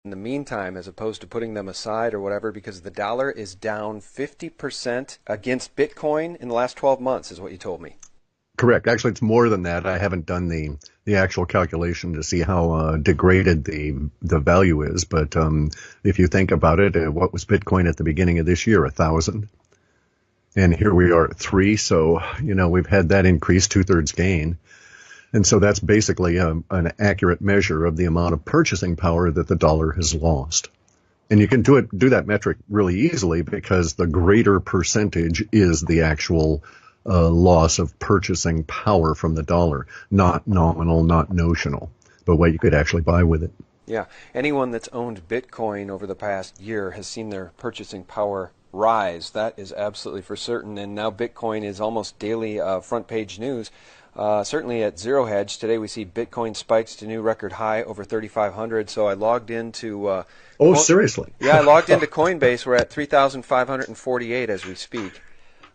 in the meantime as opposed to putting them aside or whatever because the dollar is down 50% against Bitcoin in the last 12 months is what you told me. Correct. Actually, it's more than that. I haven't done the actual calculation to see how degraded the value is. But if you think about it, what was Bitcoin at the beginning of this year? 1,000. And here we are at 3. So, we've had that increase, 2/3 gain. And so that's basically an accurate measure of the amount of purchasing power that the dollar has lost. And you can do that metric really easily because the greater percentage is the actual loss of purchasing power from the dollar, not nominal, not notional, but what you could actually buy with it. Yeah. Anyone that's owned Bitcoin over the past year has seen their purchasing power rise. That is absolutely for certain. And now Bitcoin is almost daily front page news. Certainly at Zero Hedge today, we see Bitcoin spikes to new record high over 3,500. So I logged into. Seriously? Yeah, I logged into Coinbase. We're at 3,548 as we speak.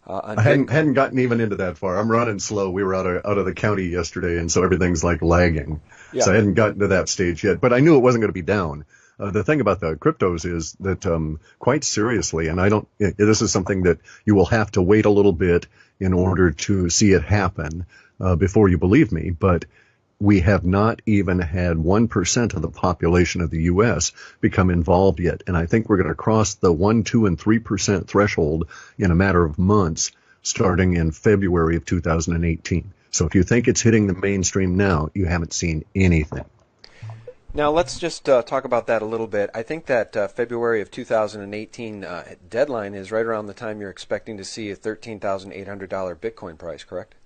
I hadn't gotten even into that far. I'm running slow. We were out of the county yesterday, and so everything's like lagging. Yeah. So I hadn't gotten to that stage yet. But I knew it wasn't going to be down. The thing about the cryptos is that quite seriously, and this is something that you will have to wait a little bit in order to see it happen before you believe me, but we have not even had 1% of the population of the U.S. become involved yet. And I think we're going to cross the 1, 2, and 3% threshold in a matter of months, starting in February of 2018. So if you think it's hitting the mainstream now, you haven't seen anything. Now let's just talk about that a little bit. I think that February of 2018 deadline is right around the time you're expecting to see a $13,800 Bitcoin price, correct?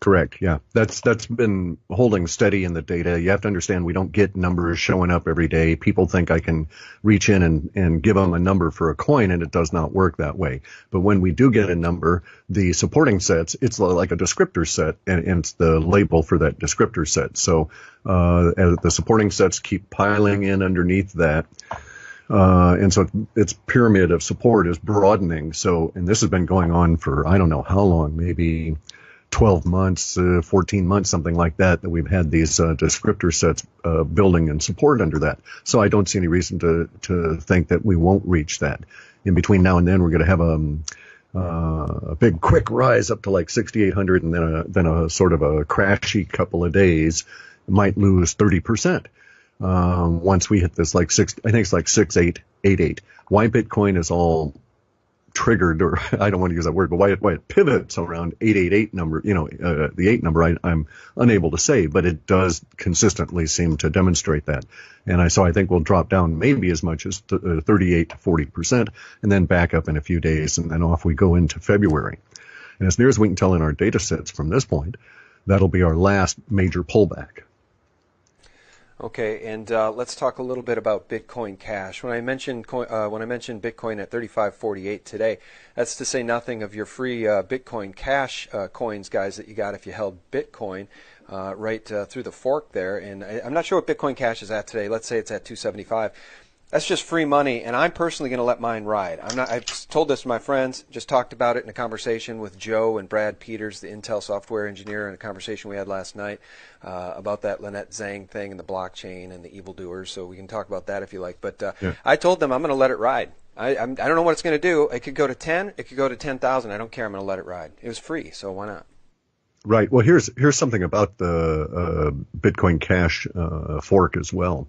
Correct. Yeah, that's been holding steady in the data. You have to understand we don't get numbers showing up every day. People think I can reach in and give them a number for a coin, and it does not work that way. But when we do get a number, the supporting sets, it's like a descriptor set, and it's the label for that descriptor set. So as the supporting sets keep piling in underneath that. And so its pyramid of support is broadening. So, and this has been going on for, I don't know how long, maybe 12 months, 14 months, something like that we've had these descriptor sets building and support under that. So I don't see any reason to think that we won't reach that. In between now and then, we're going to have a big quick rise up to like 6,800 and then a sort of a crashy couple of days. It might lose 30%. Once we hit this I think it's like 6,888. Why Bitcoin is all triggered, or I don't want to use that word, but why it pivots around 888 number, the 8 number, I'm unable to say, but it does consistently seem to demonstrate that. And so I think we'll drop down maybe as much as 38 to 40%, and then back up in a few days, and then off we go into February. And as near as we can tell in our data sets from this point, that'll be our last major pullback. Okay, and let's talk a little bit about Bitcoin Cash. When I mentioned Bitcoin at 35.48 today, that's to say nothing of your free Bitcoin Cash coins, guys, that you got if you held Bitcoin right through the fork there. And I'm not sure what Bitcoin Cash is at today. Let's say it's at 275. That's just free money, and I'm personally going to let mine ride. I've told this to my friends, just talked about it in a conversation with Joe and Brad Peters, the Intel software engineer, in a conversation we had last night about that Lynette Zhang thing and the blockchain and the evildoers, so we can talk about that if you like. But yeah. I told them I'm going to let it ride. I don't know what it's going to do. It could go to 10. It could go to 10,000. I don't care. I'm going to let it ride. It was free, so why not? Right. Well, here's something about the Bitcoin Cash fork as well.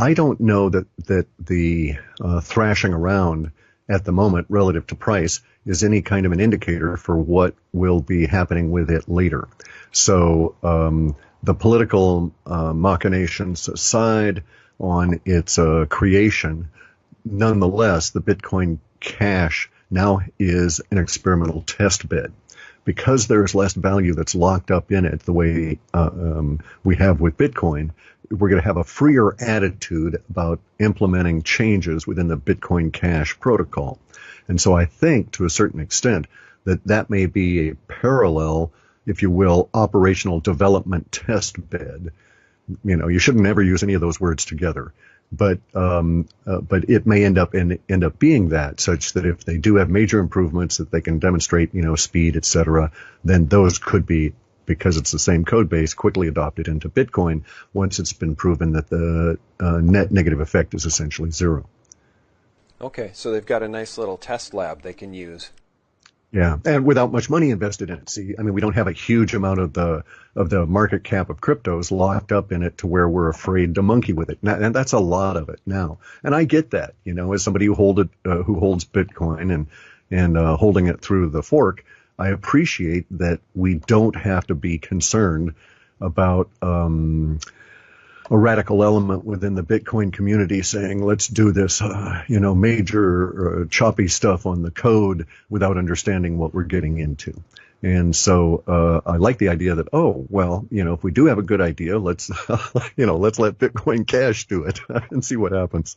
I don't know that the thrashing around at the moment relative to price is any kind of an indicator for what will be happening with it later. So the political machinations aside on its creation, nonetheless, the Bitcoin Cash now is an experimental test bed. Because there's less value that's locked up in it the way we have with Bitcoin, we're going to have a freer attitude about implementing changes within the Bitcoin Cash protocol. And so I think, to a certain extent, that may be a parallel, if you will, operational development test bed. You shouldn't ever use any of those words together. But it may end up being that, such that if they do have major improvements that they can demonstrate, speed, et cetera, then those could be because it's the same code base, quickly adopt it into Bitcoin once it's been proven that the net negative effect is essentially zero. Okay, so they've got a nice little test lab they can use. Yeah, and without much money invested in it. See, I mean, we don't have a huge amount of the market cap of cryptos locked up in it to where we're afraid to monkey with it. And that's a lot of it now. And I get that, as somebody who holds Bitcoin and holding it through the fork, I appreciate that we don't have to be concerned about a radical element within the Bitcoin community saying, let's do this, major choppy stuff on the code without understanding what we're getting into. And so I like the idea that, if we do have a good idea, let's let's let Bitcoin Cash do it and see what happens.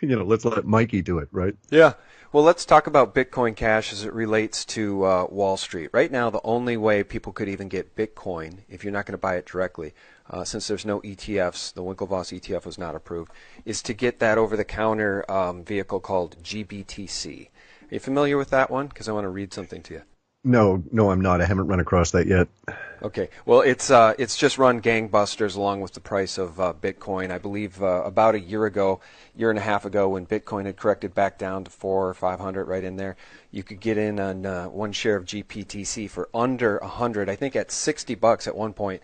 Let's let Mikey do it, right? Yeah. Well, let's talk about Bitcoin Cash as it relates to Wall Street. Right now, the only way people could even get Bitcoin, if you're not going to buy it directly, since there's no ETFs, the Winklevoss ETF was not approved, is to get that over-the-counter vehicle called GBTC. Are you familiar with that one? Because I want to read something to you. No, I'm not. I haven't run across that yet. Okay. Well, it's just run gangbusters along with the price of Bitcoin. I believe about a year and a half ago, when Bitcoin had corrected back down to 400 or 500, right in there, you could get in on one share of GPTC for under 100. I think at $60 at one point.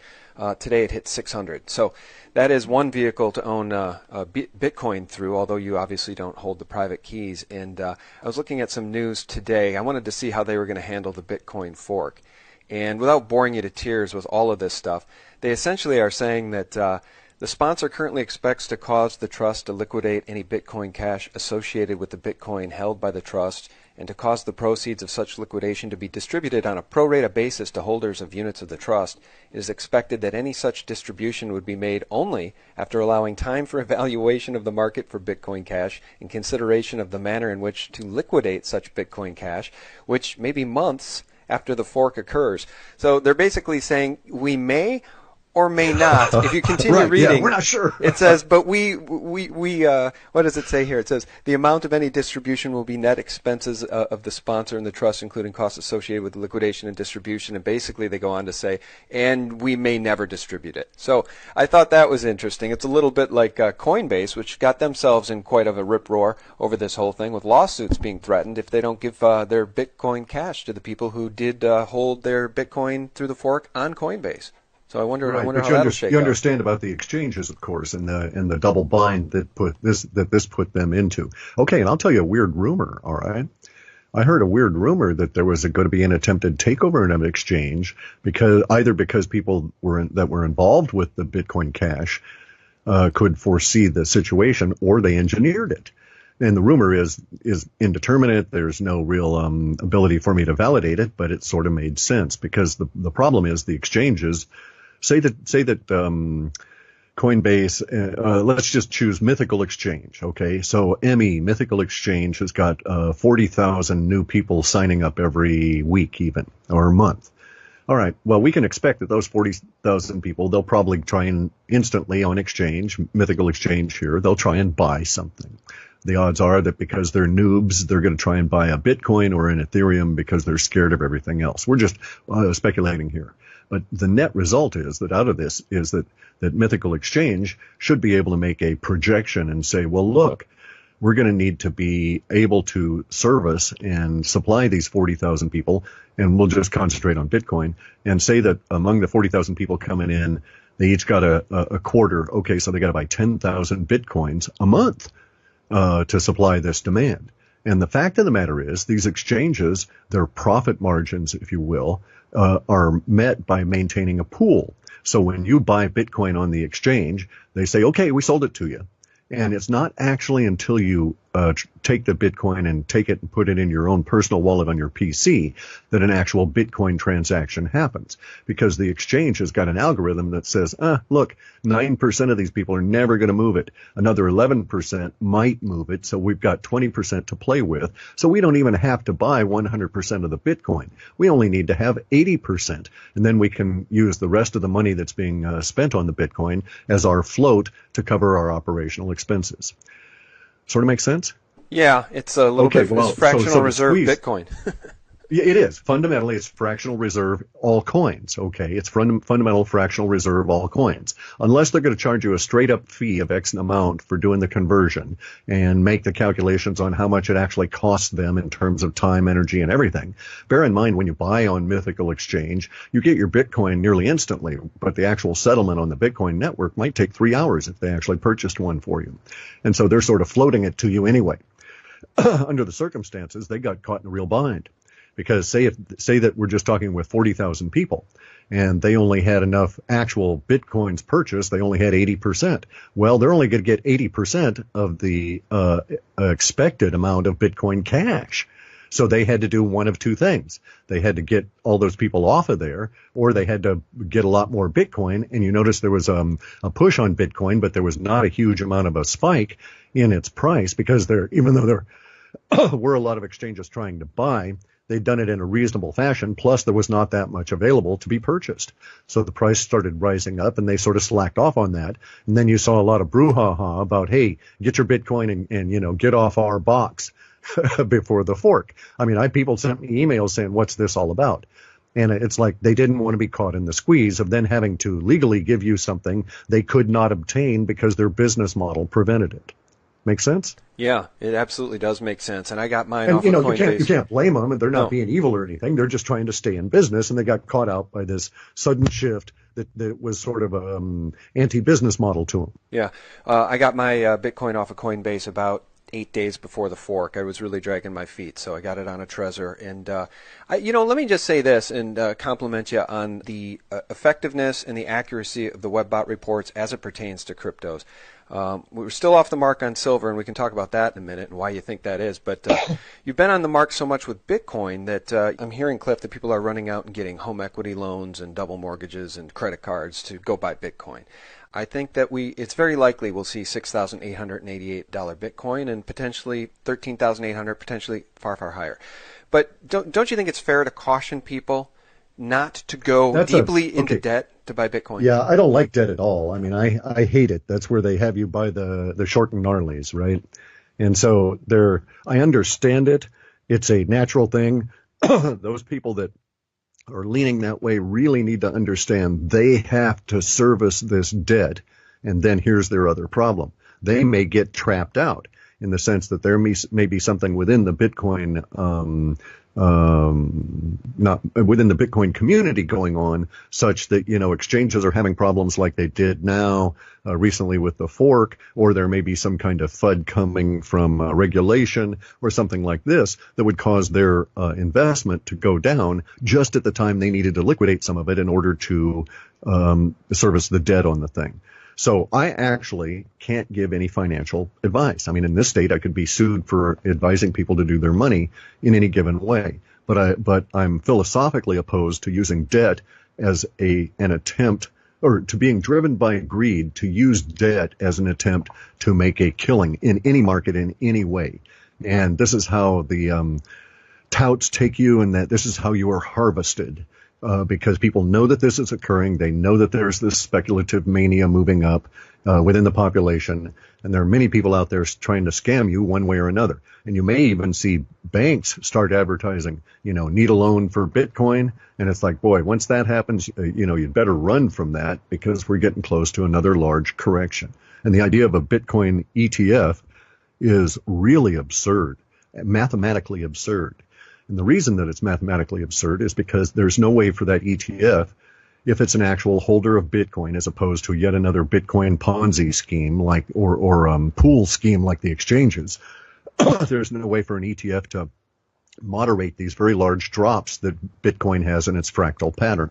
Today it hit 600. So that is one vehicle to own Bitcoin through, although you obviously don't hold the private keys. And I was looking at some news today. I wanted to see how they were going to handle the Bitcoin fork. And without boring you to tears with all of this stuff, they essentially are saying that the sponsor currently expects to cause the trust to liquidate any Bitcoin Cash associated with the Bitcoin held by the trust, and to cause the proceeds of such liquidation to be distributed on a pro rata basis to holders of units of the trust. It is expected that any such distribution would be made only after allowing time for evaluation of the market for Bitcoin Cash in consideration of the manner in which to liquidate such Bitcoin Cash, which may be months after the fork occurs. So they're basically saying we may or may not. If you continue right, reading, yeah, we're not sure. It says, but we what does it say here? It says the amount of any distribution will be net expenses of the sponsor and the trust, including costs associated with liquidation and distribution. And basically, they go on to say, and we may never distribute it. So I thought that was interesting. It's a little bit like Coinbase, which got themselves in quite of a rip roar over this whole thing, with lawsuits being threatened if they don't give their Bitcoin Cash to the people who did hold their Bitcoin through the fork on Coinbase. So I wonder how that'll shake out. You understand about the exchanges, of course, and the double bind that this put them into. Okay, and I'll tell you a weird rumor. All right, I heard a weird rumor that there was going to be an attempted takeover of an exchange because people that were involved with the Bitcoin Cash could foresee the situation, or they engineered it. And the rumor is indeterminate. There's no real ability for me to validate it, but it sort of made sense, because the problem is the exchanges. Say that Coinbase, let's just choose Mythical Exchange, okay? So Mythical Exchange has got 40,000 new people signing up every week even, or month. All right, well, we can expect that those 40,000 people, they'll probably try and instantly on Exchange, Mythical Exchange here, they'll try and buy something. The odds are that because they're noobs, they're going to try and buy a Bitcoin or an Ethereum because they're scared of everything else. We're just speculating here. But the net result is that out of this is that Mythical Exchange should be able to make a projection and say, well, look, we're going to need to be able to service and supply these 40,000 people, and we'll just concentrate on Bitcoin, and say that among the 40,000 people coming in, they each got a quarter. Okay, so they got to buy 10,000 Bitcoins a month to supply this demand. And the fact of the matter is, these exchanges, their profit margins, if you will, are met by maintaining a pool. So when you buy Bitcoin on the exchange, they say, okay, we sold it to you. And it's not actually until you take the Bitcoin and take it and put it in your own personal wallet on your PC that an actual Bitcoin transaction happens. Because the exchange has got an algorithm that says, look, 9% of these people are never going to move it. Another 11% might move it, so we've got 20% to play with. So we don't even have to buy 100% of the Bitcoin. We only need to have 80%. And then we can use the rest of the money that's being spent on the Bitcoin as our float to cover our operational expenses. Sort of makes sense? Yeah, it's a little bit it's fractional reserve Bitcoin. Yeah, it is. Fundamentally, it's fractional reserve all coins. Okay. It's fundamental fractional reserve all coins. Unless they're going to charge you a straight up fee of X amount for doing the conversion and make the calculations on how much it actually costs them in terms of time, energy, and everything. Bear in mind, when you buy on Mythical Exchange, you get your Bitcoin nearly instantly, but the actual settlement on the Bitcoin network might take 3 hours if they actually purchased one for you. And so they're sort of floating it to you anyway. Under the circumstances, they got caught in a real bind. Because say that we're just talking with 40,000 people and they only had enough actual Bitcoins purchased, they only had 80%. Well, they're only going to get 80% of the expected amount of Bitcoin Cash. So they had to do one of two things. They had to get all those people off of there, or they had to get a lot more Bitcoin. And you notice there was a push on Bitcoin, but there was not a huge amount of a spike in its price because even though there were a lot of exchanges trying to buy, they'd done it in a reasonable fashion, plus there was not that much available to be purchased. So the price started rising up, and they sort of slacked off on that. And then you saw a lot of brouhaha about, hey, get your Bitcoin and get off our box before the fork. I mean, people sent me emails saying, what's this all about? And it's like they didn't want to be caught in the squeeze of then having to legally give you something they could not obtain because their business model prevented it. Make sense? Yeah, it absolutely does make sense. And I got mine And off of Coinbase. you can't blame them, and they're not being evil or anything. They're just trying to stay in business, and they got caught out by this sudden shift that was sort of anti-business model to them. Yeah, I got my Bitcoin off of Coinbase about 8 days before the fork. I was really dragging my feet, so I got it on a Trezor. And let me just say this and compliment you on the effectiveness and the accuracy of the WebBot reports as it pertains to cryptos. We're still off the mark on silver, and we can talk about that in a minute and why you think that is. But you've been on the mark so much with Bitcoin that I'm hearing, Cliff, that people are running out and getting home equity loans and double mortgages and credit cards to go buy Bitcoin. I think that it's very likely we'll see $6,888 Bitcoin and potentially $13,800, potentially far, far higher. But don't you think it's fair to caution people not to go deeply into debt to buy Bitcoin? Yeah, I don't like debt at all. I mean, I hate it. That's where they have you buy the short and gnarlies, right? And so I understand it. It's a natural thing. Those people that are leaning that way really need to understand they have to service this debt. And then here's their other problem. They may get trapped out in the sense that there may be something within the Bitcoin not within the Bitcoin community going on such that, exchanges are having problems like they did now recently with the fork, or there may be some kind of FUD coming from regulation or something like this that would cause their investment to go down just at the time they needed to liquidate some of it in order to service the debt on the thing. So I actually can't give any financial advice. I mean, in this state, I could be sued for advising people to do their money in any given way. But I'm philosophically opposed to using debt as an attempt, or to being driven by greed to use debt as an attempt to make a killing in any market in any way. And this is how the touts take you, and that this is how you are harvested. Because people know that this is occurring. They know that there's this speculative mania moving up within the population. And there are many people out there trying to scam you one way or another. And you may even see banks start advertising, need a loan for Bitcoin. And it's like, boy, once that happens, you'd better run from that because we're getting close to another large correction. And the idea of a Bitcoin ETF is really absurd, mathematically absurd. And the reason that it's mathematically absurd is because there's no way for that ETF, if it's an actual holder of Bitcoin as opposed to yet another Bitcoin Ponzi scheme or pool scheme like the exchanges, there's no way for an ETF to moderate these very large drops that Bitcoin has in its fractal pattern.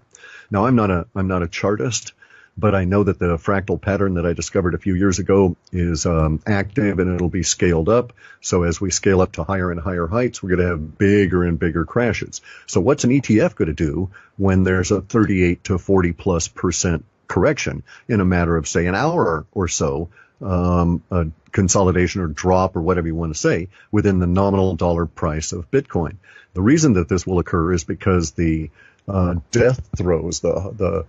Now, I'm not a chartist, but I know that the fractal pattern that I discovered a few years ago is active, and it'll be scaled up. So as we scale up to higher and higher heights, we're going to have bigger and bigger crashes. So what's an ETF going to do when there's a 38 to 40+% correction in a matter of, say, an hour or so, a consolidation or drop or whatever you want to say within the nominal dollar price of Bitcoin? The reason that this will occur is because the death throes, the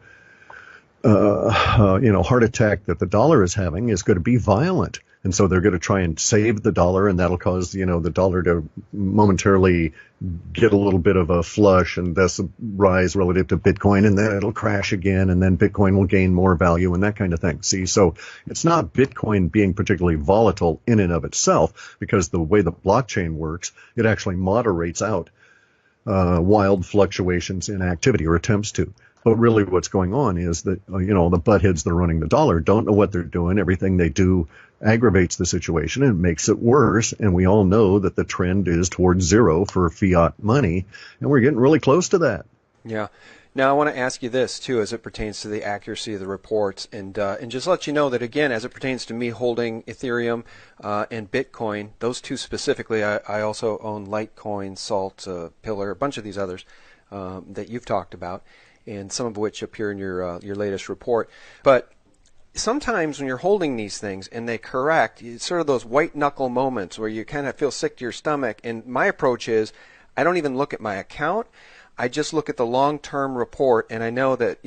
heart attack that the dollar is having is going to be violent. And so they're going to try and save the dollar, and that'll cause, the dollar to momentarily get a little bit of a flush and thus rise relative to Bitcoin, and then it'll crash again, and then Bitcoin will gain more value and that kind of thing. See, so it's not Bitcoin being particularly volatile in and of itself, because the way the blockchain works, it actually moderates out wild fluctuations in activity, or attempts to. But really what's going on is that, the buttheads that are running the dollar don't know what they're doing. Everything they do aggravates the situation and makes it worse. And we all know that the trend is towards zero for fiat money. And we're getting really close to that. Yeah. Now, I want to ask you this, too, as it pertains to the accuracy of the reports, and just let you know that, again, as it pertains to me holding Ethereum and Bitcoin, those two specifically, I also own Litecoin, Salt, Pillar, a bunch of these others that you've talked about, and some of which appear in your latest report. But sometimes when you're holding these things and they correct, it's sort of those white-knuckle moments where you kind of feel sick to your stomach, and my approach is I don't even look at my account. I just look at the long-term report, and I know that,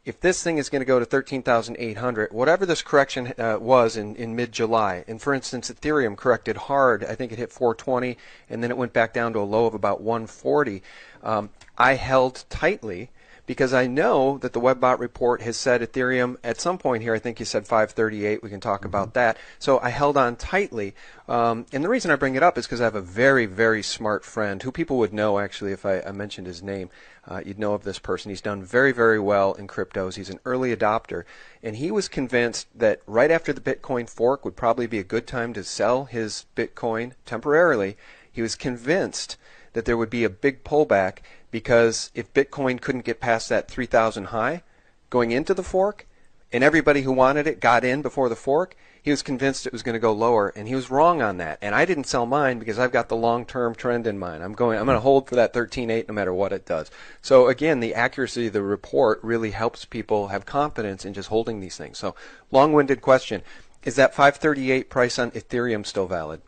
if this thing is going to go to 13,800, whatever this correction was in mid-July, and for instance, Ethereum corrected hard. I think it hit 420, and then it went back down to a low of about 140. I held tightly because I know that the WebBot report has said Ethereum at some point here, I think you said 538, we can talk about that. So I held on tightly. And the reason I bring it up is because I have a very, very smart friend who people would know, actually, if I mentioned his name. You'd know of this person. He's done very, very well in cryptos. He's an early adopter. And he was convinced that right after the Bitcoin fork would probably be a good time to sell his Bitcoin temporarily. He was convinced that there would be a big pullback, because if Bitcoin couldn't get past that 3,000 high going into the fork, and everybody who wanted it got in before the fork, he was convinced it was going to go lower, and he was wrong on that. And I didn't sell mine because I've got the long-term trend in mind. I'm going to hold for that 13.8 no matter what it does. So again, the accuracy of the report really helps people have confidence in just holding these things. So long-winded question, is that 538 price on Ethereum still valid?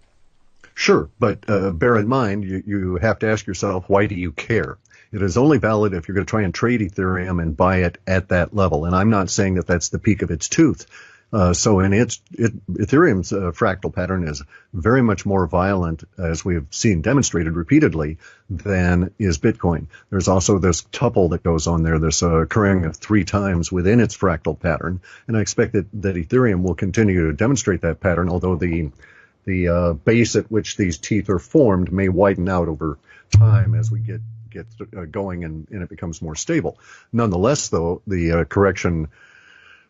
Sure, but bear in mind, you have to ask yourself, why do you care? It is only valid if you're going to try and trade Ethereum and buy it at that level. And I'm not saying that that's the peak of its tooth. So in Ethereum's fractal pattern is very much more violent, as we've seen demonstrated repeatedly, than is Bitcoin. There's also this tuple that goes on there, this occurring 3 times within its fractal pattern. And I expect that Ethereum will continue to demonstrate that pattern, although the base at which these teeth are formed may widen out over time as we get going and it becomes more stable. Nonetheless, though, the correction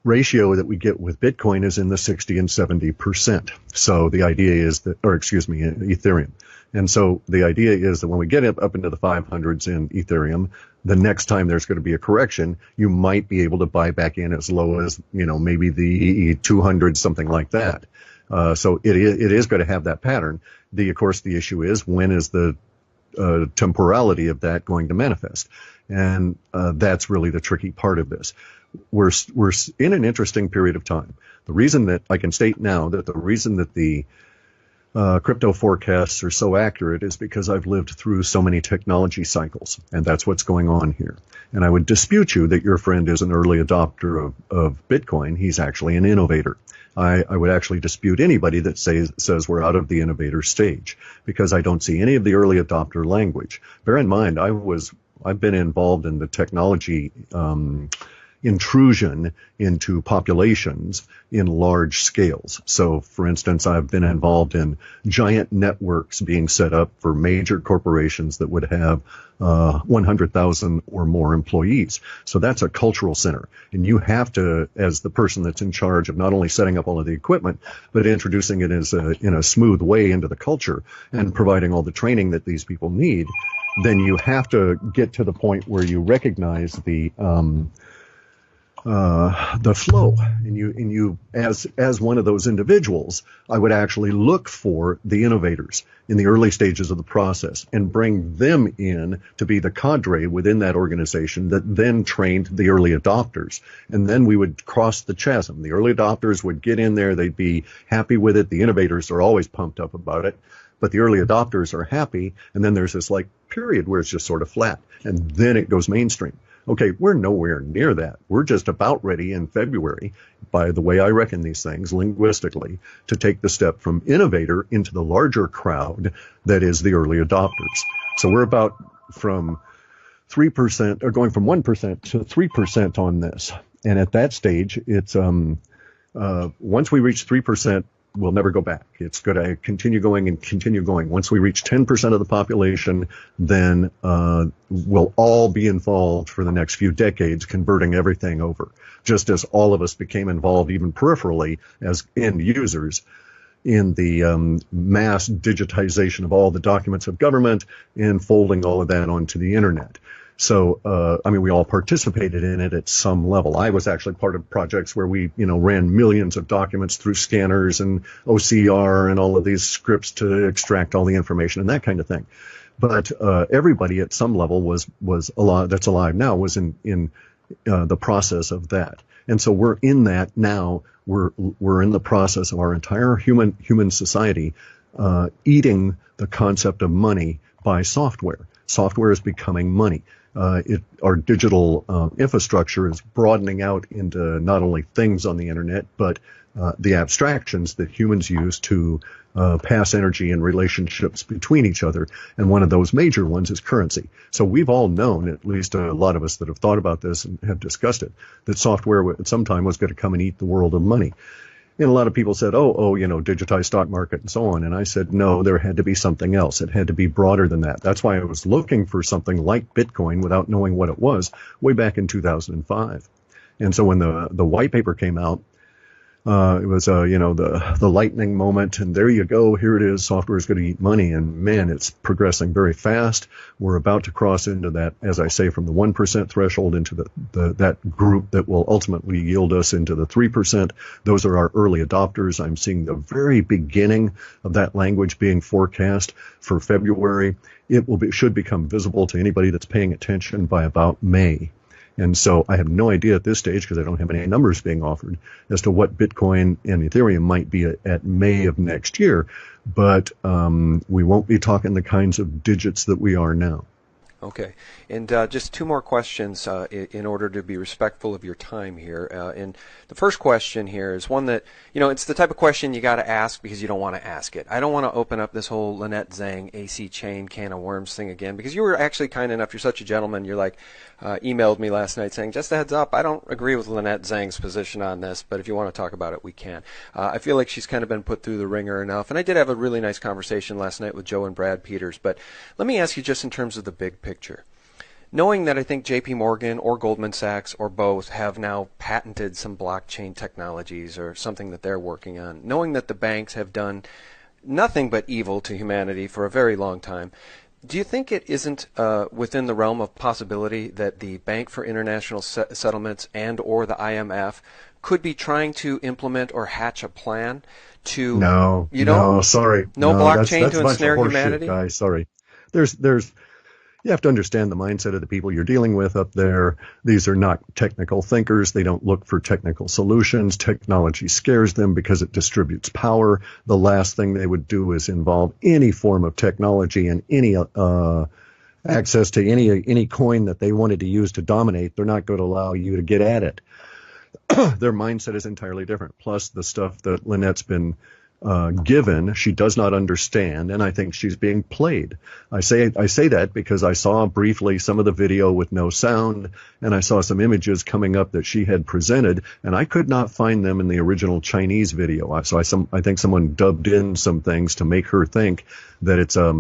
ratio that we get with Bitcoin is in the 60 and 70%. So the idea is that, Ethereum. And so the idea is that when we get up into the 500s in Ethereum, the next time there's going to be a correction, you might be able to buy back in as low as, maybe the 200, something like that. So it is going to have that pattern. Of course, the issue is, when is the temporality of that going to manifest? And that's really the tricky part of this. We're in an interesting period of time. The reason that I can state now that the reason that the crypto forecasts are so accurate is because I've lived through so many technology cycles, and that's what's going on here. And I would dispute you that your friend is an early adopter of Bitcoin. He's actually an innovator. I would actually dispute anybody that says we're out of the innovator stage, because I don't see any of the early adopter language. Bear in mind, I've been involved in the technology intrusion into populations in large scales. So, for instance, I've been involved in giant networks being set up for major corporations that would have 100,000 or more employees. So that's a cultural center. And you have to, as the person that's in charge of not only setting up all of the equipment, but introducing it in a smooth way into the culture and providing all the training that these people need, then you have to get to the point where you recognize the flow, and you as one of those individuals, I would actually look for the innovators in the early stages of the process and bring them in to be the cadre within that organization that then trained the early adopters. And then we would cross the chasm. The early adopters would get in there, they'd be happy with it. The innovators are always pumped up about it, but the early adopters are happy. And then there's this period where it's just sort of flat, and then it goes mainstream. Okay, we're nowhere near that. We're just about ready in February, by the way I reckon these things linguistically, to take the step from innovator into the larger crowd that is the early adopters. So we're about from 3%, or going from 1% to 3% on this. And at that stage, it's once we reach 3%, we'll never go back. It's going to continue going and continue going. Once we reach 10% of the population, then we'll all be involved for the next few decades, converting everything over, just as all of us became involved, even peripherally, as end users in the mass digitization of all the documents of government and folding all of that onto the internet. So, I mean, we all participated in it at some level. I was actually part of projects where we, ran millions of documents through scanners and OCR and all of these scripts to extract all the information and that kind of thing. But everybody at some level was alive, that's alive now, was in the process of that. And so we're in that now. We're in the process of our entire human society eating the concept of money by software. Software is becoming money. Our digital infrastructure is broadening out into not only things on the internet, but the abstractions that humans use to pass energy and relationships between each other. And one of those major ones is currency. So we've all known, at least a lot of us that have thought about this and have discussed it, that software at some time was going to come and eat the world of money. And a lot of people said, digitized stock market and so on. And I said, no, there had to be something else. It had to be broader than that. That's why I was looking for something like Bitcoin without knowing what it was way back in 2005. And so when the white paper came out, it was, the lightning moment. And there you go. Here it is. Software is going to eat money. And man, it's progressing very fast. We're about to cross into that, as I say, from the 1% threshold into that group that will ultimately yield us into the 3%. Those are our early adopters. I'm seeing the very beginning of that language being forecast for February. It should become visible to anybody that's paying attention by about May. And so I have no idea at this stage, because I don't have any numbers being offered, as to what Bitcoin and Ethereum might be at May of next year. But we won't be talking the kinds of digits that we are now. Okay. And just two more questions in order to be respectful of your time here. And the first question here is one that, it's the type of question you got to ask because you don't want to ask it. I don't want to open up this whole Lynette Zhang AC chain can of worms thing again, because you were actually kind enough, you're such a gentleman, you're like, emailed me last night saying, just a heads up, I don't agree with Lynette Zhang's position on this, but if you want to talk about it, we can. I feel like she's kind of been put through the ringer enough. And I did have a really nice conversation last night with Joe and Brad Peters. But let me ask you just in terms of the big picture. Knowing that I think JP Morgan or Goldman Sachs or both have now patented some blockchain technologies or something that they're working on, knowing that the banks have done nothing but evil to humanity for a very long time, do you think it isn't within the realm of possibility that the Bank for International Settlements and or the IMF could be trying to implement or hatch a plan to... No, sorry. No blockchain that's to ensnare humanity? Shit, guys, sorry. You have to understand the mindset of the people you're dealing with up there. These are not technical thinkers. They don't look for technical solutions. Technology scares them because it distributes power. The last thing they would do is involve any form of technology and any access to any coin that they wanted to use to dominate. They're not going to allow you to get at it. Their mindset is entirely different. Plus the stuff that Lynette's been given, she does not understand, and I think she's being played. I say that because I saw briefly some of the video with no sound, and I saw some images coming up that she had presented, and I could not find them in the original Chinese video. So I think someone dubbed in some things to make her think that it's a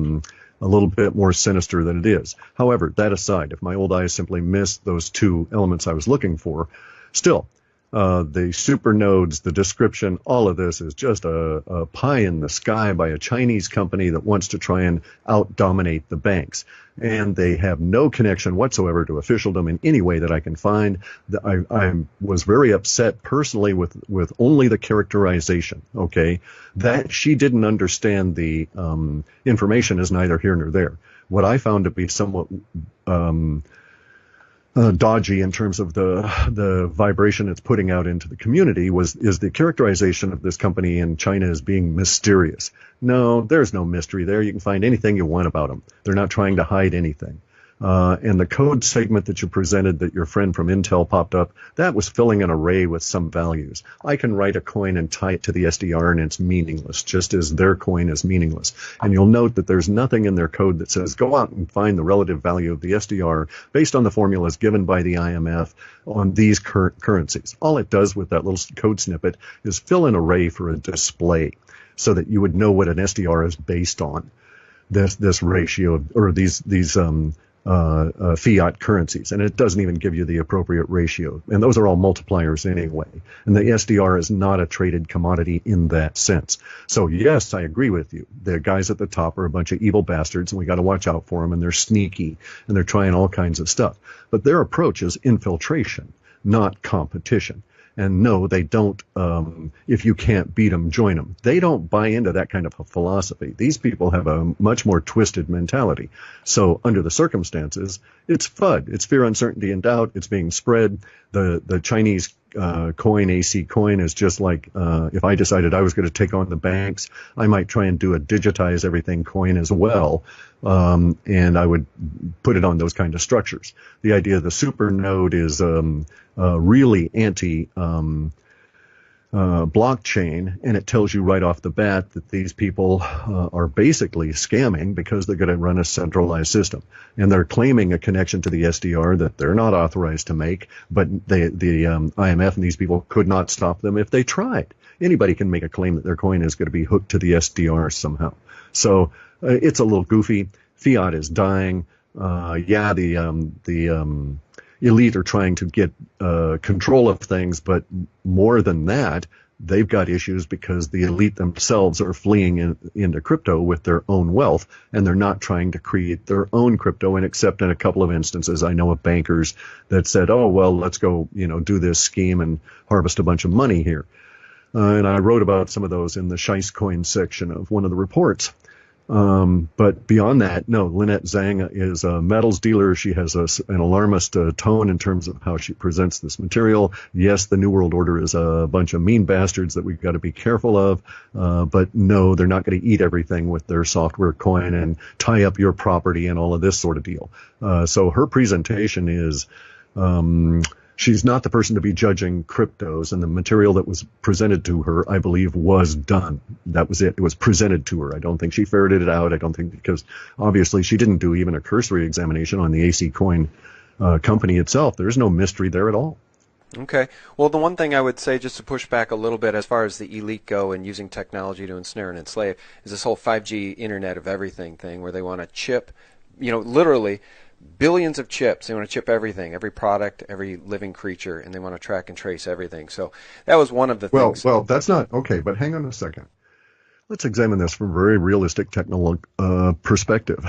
little bit more sinister than it is. However, that aside, if my old eyes simply missed those two elements I was looking for, still, the super nodes, the description, all of this is just a pie in the sky by a Chinese company that wants to try and out-dominate the banks. And they have no connection whatsoever to officialdom in any way that I can find. I was very upset personally with only the characterization, okay? That she didn't understand the information is neither here nor there. What I found to be somewhat... dodgy in terms of the vibration it's putting out into the community is the characterization of this company in China as being mysterious. No, there's no mystery there. You can find anything you want about them. They're not trying to hide anything. And the code segment that you presented that your friend from Intel popped up, that was filling an array with some values. I can write a coin and tie it to the SDR and it's meaningless, just as their coin is meaningless. And you'll note that there's nothing in their code that says go out and find the relative value of the SDR based on the formulas given by the IMF on these currencies. All it does with that little code snippet is fill an array for a display so that you would know what an SDR is based on. This ratio or these fiat currencies, and it doesn't even give you the appropriate ratio. And those are all multipliers anyway. And the SDR is not a traded commodity in that sense. So yes, I agree with you. The guys at the top are a bunch of evil bastards, and we got to watch out for them. And they're sneaky, and they're trying all kinds of stuff. But their approach is infiltration, not competition. And no, they don't, if you can't beat them, join them. They don't buy into that kind of a philosophy. These people have a much more twisted mentality. So under the circumstances, it's FUD. It's fear, uncertainty, and doubt. It's being spread. The Chinese coin, AC coin, is just like if I decided I was going to take on the banks, I might try and do a digitize everything coin as well. And I would put it on those kind of structures. The idea of the supernode is really anti blockchain, and it tells you right off the bat that these people are basically scamming because they're going to run a centralized system, and they're claiming a connection to the SDR that they're not authorized to make, but the IMF and these people could not stop them if they tried. Anybody can make a claim that their coin is going to be hooked to the SDR somehow. So it's a little goofy. Fiat is dying. The elite are trying to get control of things, but more than that, they've got issues because the elite themselves are fleeing into crypto with their own wealth, and they're not trying to create their own crypto. And except in a couple of instances, I know of bankers that said, "Oh well, let's go, do this scheme and harvest a bunch of money here." And I wrote about some of those in the Scheist Coin section of one of the reports. But beyond that, no, Lynette Zhang is a metals dealer. She has an alarmist tone in terms of how she presents this material. Yes, the New World Order is a bunch of mean bastards that we've got to be careful of. But no, they're not going to eat everything with their software coin and tie up your property and all of this sort of deal. So her presentation is, she's not the person to be judging cryptos, and the material that was presented to her, I believe, was done. That was it. It was presented to her. I don't think she ferreted it out. I don't think, because obviously she didn't do even a cursory examination on the AC Coin company itself. There's no mystery there at all. Okay. Well, the one thing I would say, just to push back a little bit as far as the elite go and using technology to ensnare and enslave, is this whole 5G Internet of Everything thing where they want to chip, literally billions of chips. They want to chip everything, every product, every living creature, and they want to track and trace everything. So that was one of the things. Well, that's not okay, but hang on a second. Let's examine this from a very realistic technical perspective.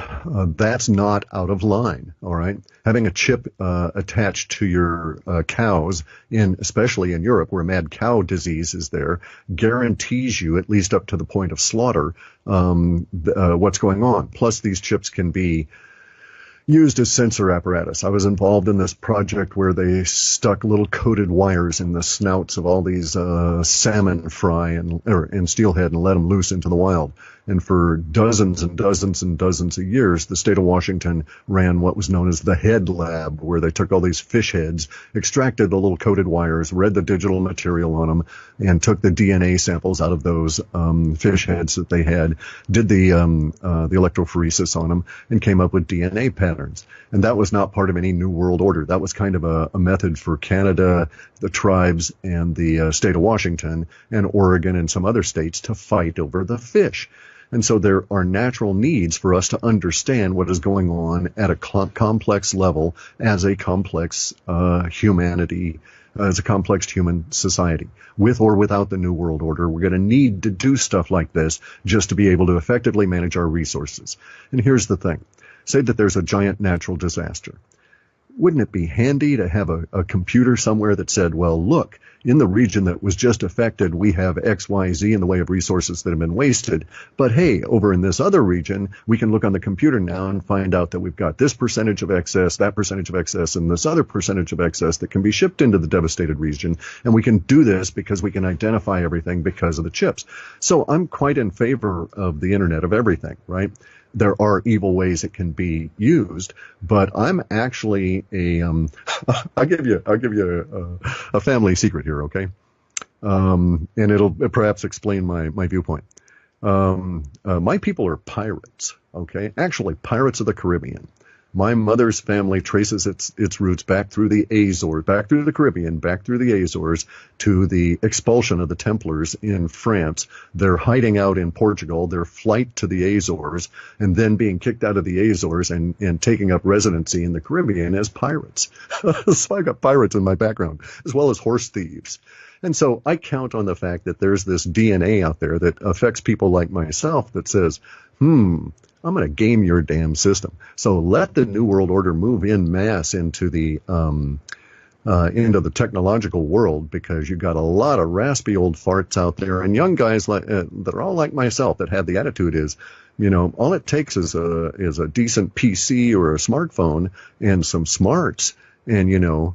That's not out of line, all right? Having a chip attached to your cows, especially in Europe where mad cow disease is there, guarantees you, at least up to the point of slaughter, what's going on. Plus, these chips can be used as sensor apparatus. I was involved in this project where they stuck little coated wires in the snouts of all these salmon fry and steelhead and let them loose into the wild. And for dozens and dozens and dozens of years, the state of Washington ran what was known as the head lab, where they took all these fish heads, extracted the little coated wires, read the digital material on them, and took the DNA samples out of those fish heads that they had, did the electrophoresis on them, and came up with DNA patterns. And that was not part of any New World Order. That was kind of a method for Canada, the tribes, and the state of Washington, and Oregon, and some other states to fight over the fish. And so there are natural needs for us to understand what is going on at a complex level as a complex humanity, as a complex human society. With or without the New World Order, we're going to need to do stuff like this just to be able to effectively manage our resources. And here's the thing. Say that there's a giant natural disaster. Wouldn't it be handy to have a computer somewhere that said, well, look, in the region that was just affected, we have X, Y, Z in the way of resources that have been wasted. But hey, over in this other region, we can look on the computer now and find out that we've got this percentage of excess, that percentage of excess, and this other percentage of excess that can be shipped into the devastated region. And we can do this because we can identify everything because of the chips. So I'm quite in favor of the Internet of Everything, right? there are evil ways it can be used, but I'm actually I'll give you a family secret here, okay? And it'll perhaps explain my viewpoint. My people are pirates, okay? Actually, pirates of the Caribbean. My mother's family traces its roots back through the Azores, back through the Caribbean, back through the Azores to the expulsion of the Templars in France, their hiding out in Portugal, their flight to the Azores, and then being kicked out of the Azores and taking up residency in the Caribbean as pirates. So I've got pirates in my background, as well as horse thieves. And so I count on the fact that there's this DNA out there that affects people like myself that says, I'm going to game your damn system. So let the New World Order move in mass into the technological world, because you've got a lot of raspy old farts out there and young guys like that are all like myself that have the attitude is, all it takes is a decent PC or a smartphone and some smarts, and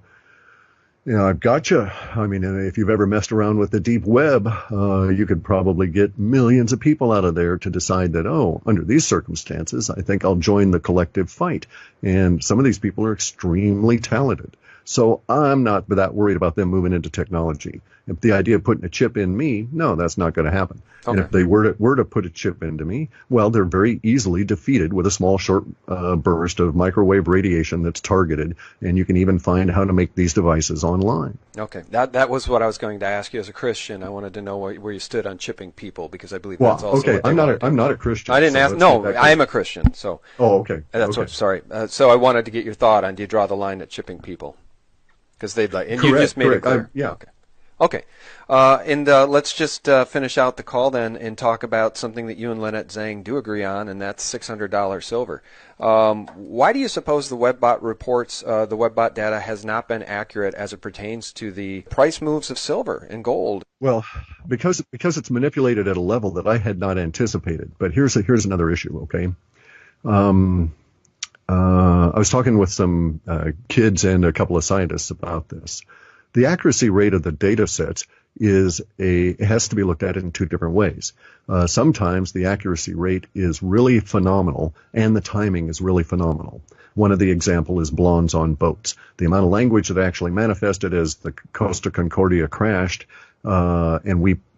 I've got you. I mean, if you've ever messed around with the deep web, you could probably get millions of people out of there to decide that, under these circumstances, I think I'll join the collective fight. And some of these people are extremely talented. So I'm not that worried about them moving into technology. If the idea of putting a chip in me, no, that's not going to happen. Okay. And if they were to put a chip into me, well, they're very easily defeated with a small, short burst of microwave radiation that's targeted, and you can even find how to make these devices online. Okay, that was what I was going to ask you as a Christian. I wanted to know where you stood on chipping people, because I believe that's also okay. I'm not a Christian. I didn't ask. No, I am a Christian. So. Oh, okay. That's okay. what. Sorry. So I wanted to get your thought on, do you draw the line at chipping people? Because they'd like, and correct, you just made correct. it clear. Yeah. Okay. And let's just finish out the call then and talk about something that you and Lynette Zhang do agree on, and that's $600 silver. Why do you suppose the WebBot reports, the WebBot data has not been accurate as it pertains to the price moves of silver and gold? Well, because it's manipulated at a level that I had not anticipated. But here's another issue. Okay. I was talking with some kids and a couple of scientists about this. The accuracy rate of the data sets it has to be looked at in two different ways. Sometimes the accuracy rate is really phenomenal and the timing is really phenomenal. One of the example is blondes on boats. The amount of language that actually manifested as the Costa Concordia crashed,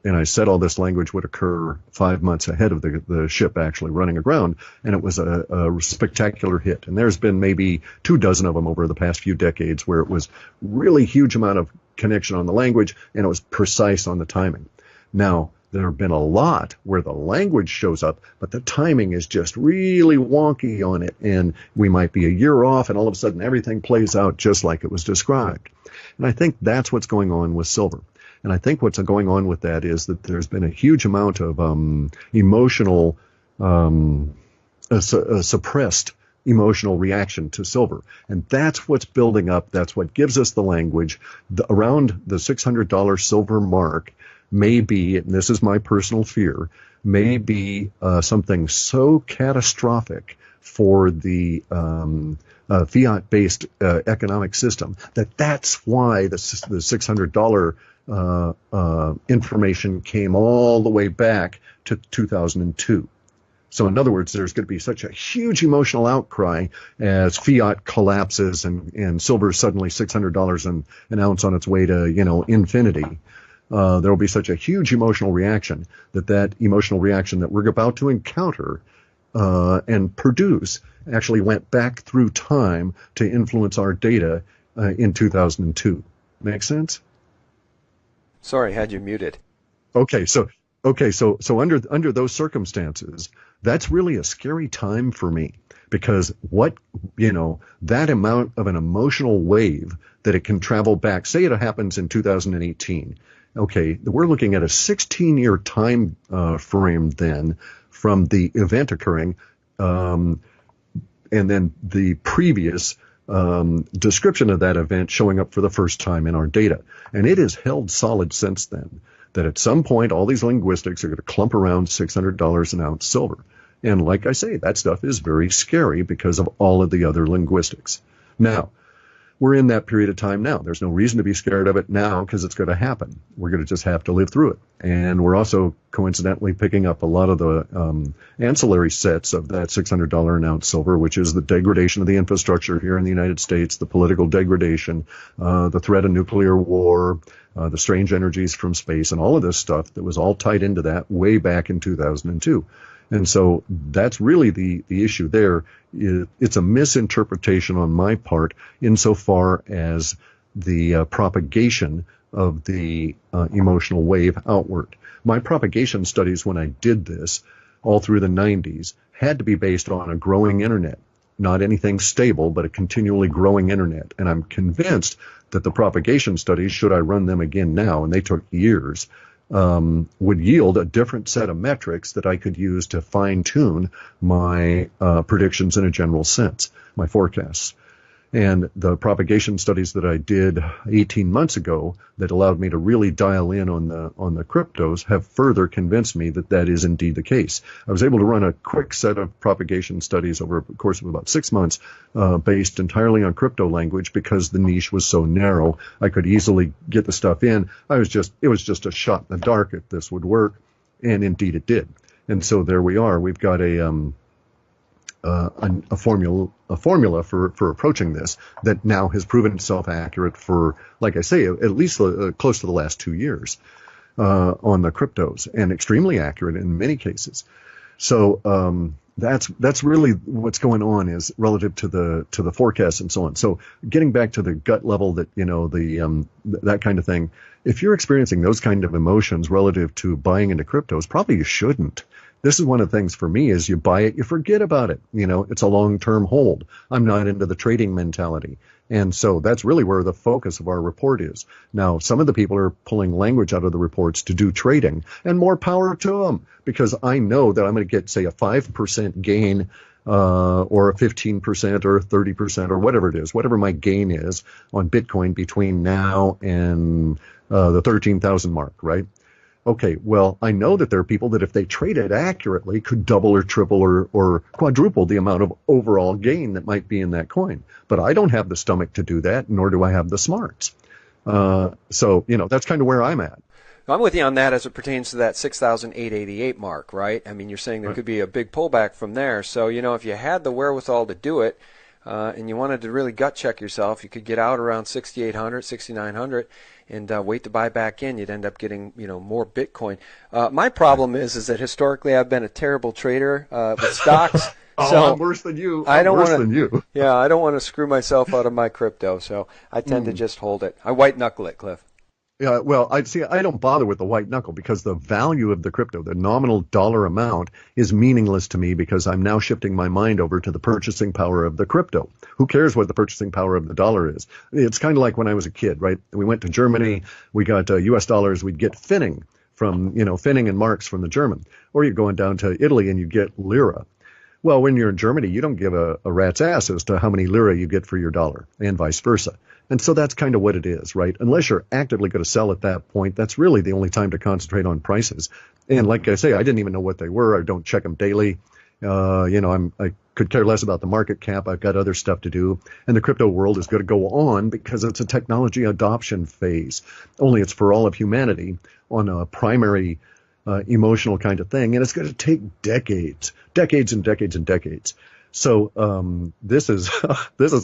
and I said all this language would occur 5 months ahead of the ship actually running aground, and it was a spectacular hit. And there's been maybe 24 of them over the past few decades where it was really huge amount of connection on the language, and it was precise on the timing. Now, there have been a lot where the language shows up, but the timing is just really wonky on it, and we might be a year off, and all of a sudden everything plays out just like it was described. And I think that's what's going on with silver. And I think what's going on with that is that there's been a huge amount of emotional, suppressed emotional reaction to silver. And that's what's building up. That's what gives us the language. Around the $600 silver mark may be, and this is my personal fear, may be something so catastrophic for the fiat-based economic system that's why the $600 information came all the way back to 2002. So in other words, there's going to be such a huge emotional outcry as fiat collapses and silver is suddenly $600 an ounce on its way to, infinity. There will be such a huge emotional reaction that emotional reaction that we're about to encounter and produce actually went back through time to influence our data in 2002. Make sense? Sorry, I had you muted. Okay, so under those circumstances, that's really a scary time for me, because that amount of an emotional wave that it can travel back, say it happens in 2018. Okay, we're looking at a 16-year time frame then from the event occurring, and then the previous description of that event showing up for the first time in our data. And it has held solid since then, that at some point all these linguistics are going to clump around $600 an ounce silver. And like I say, that stuff is very scary because of all of the other linguistics. Now, we're in that period of time now. There's no reason to be scared of it now because it's going to happen. We're going to just have to live through it. And we're also coincidentally picking up a lot of the ancillary sets of that $600 an ounce silver, which is the degradation of the infrastructure here in the United States, the political degradation, the threat of nuclear war, the strange energies from space, and all of this stuff that was all tied into that way back in 2002. And so that's really the issue there. It's a misinterpretation on my part insofar as the propagation of the emotional wave outward. My propagation studies when I did this all through the 90s had to be based on a growing internet, not anything stable, but a continually growing internet. And I'm convinced that the propagation studies, should I run them again now, and they took years, would yield a different set of metrics that I could use to fine-tune my predictions in a general sense, my forecasts. And the propagation studies that I did 18 months ago that allowed me to really dial in on the cryptos have further convinced me that that is indeed the case. I was able to run a quick set of propagation studies over a course of about 6 months based entirely on crypto language because the niche was so narrow. I could easily get the stuff in. It was just a shot in the dark if this would work, and indeed it did. And so there we are. We've got a formula for approaching this that now has proven itself accurate for, like I say, at least close to the last 2 years on the cryptos, and extremely accurate in many cases. So that's really what's going on is relative to the forecast and so on. So getting back to the gut level, that that kind of thing. If you're experiencing those kind of emotions relative to buying into cryptos, probably you shouldn't. This is one of the things for me is you buy it, you forget about it. It's a long-term hold. I'm not into the trading mentality. And so that's really where the focus of our report is. Now, some of the people are pulling language out of the reports to do trading, and more power to them, because I know that I'm going to get, say, a 5% gain or a 15% or 30% or whatever it is, whatever my gain is on Bitcoin between now and the 13,000 mark, right? Okay, well, I know that there are people that if they traded accurately could double or triple or quadruple the amount of overall gain that might be in that coin. But I don't have the stomach to do that, nor do I have the smarts. So, that's kind of where I'm at. I'm with you on that as it pertains to that 6,888 mark, right? I mean, you're saying there could be a big pullback from there. So, if you had the wherewithal to do it, and you wanted to really gut check yourself, you could get out around 6,800, 6,900 and wait to buy back in. You'd end up getting, more Bitcoin. My problem is that historically I've been a terrible trader with stocks. So I'm worse than you. I don't want to screw myself out of my crypto, so I tend to just hold it. I white knuckle it, Cliff. Yeah, well, I don't bother with the white knuckle because the value of the crypto, the nominal dollar amount, is meaningless to me because I'm now shifting my mind over to the purchasing power of the crypto. Who cares what the purchasing power of the dollar is? It's kind of like when I was a kid, right? We went to Germany, we got U.S. dollars, we'd get Pfennig from, Pfennig and marks from the German. Or you're going down to Italy and you get lira. Well, when you're in Germany, you don't give a rat's ass as to how many lira you get for your dollar, and vice versa. And so that's kind of what it is, right? Unless you're actively going to sell at that point, that's really the only time to concentrate on prices. And like I say, I didn't even know what they were. I don't check them daily. I could care less about the market cap. I've got other stuff to do. And the crypto world is going to go on because it's a technology adoption phase. Only it's for all of humanity on a primary emotional kind of thing. And it's going to take decades and decades and decades. So this is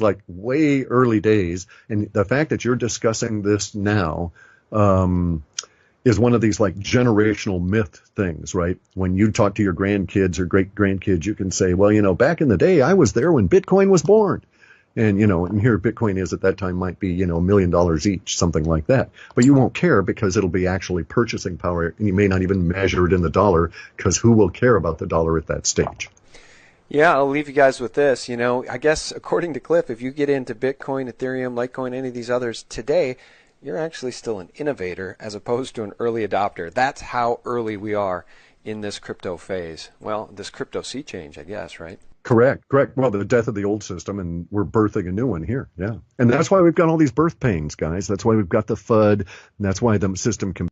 like way early days, and the fact that you're discussing this now is one of these like generational myth things, right? When you talk to your grandkids or great grandkids, you can say, well, back in the day, I was there when Bitcoin was born, and and here Bitcoin is at that time might be $1 million each, something like that. But you won't care because it'll be actually purchasing power, and you may not even measure it in the dollar because who will care about the dollar at that stage? Yeah, I'll leave you guys with this. I guess according to Clif, if you get into Bitcoin, Ethereum, Litecoin, any of these others today, you're actually still an innovator as opposed to an early adopter. That's how early we are in this crypto phase. Well, this crypto sea change, I guess, right? Correct. Well, the death of the old system, and we're birthing a new one here. Yeah. And that's why we've got all these birth pains, guys. That's why we've got the FUD, and that's why the system can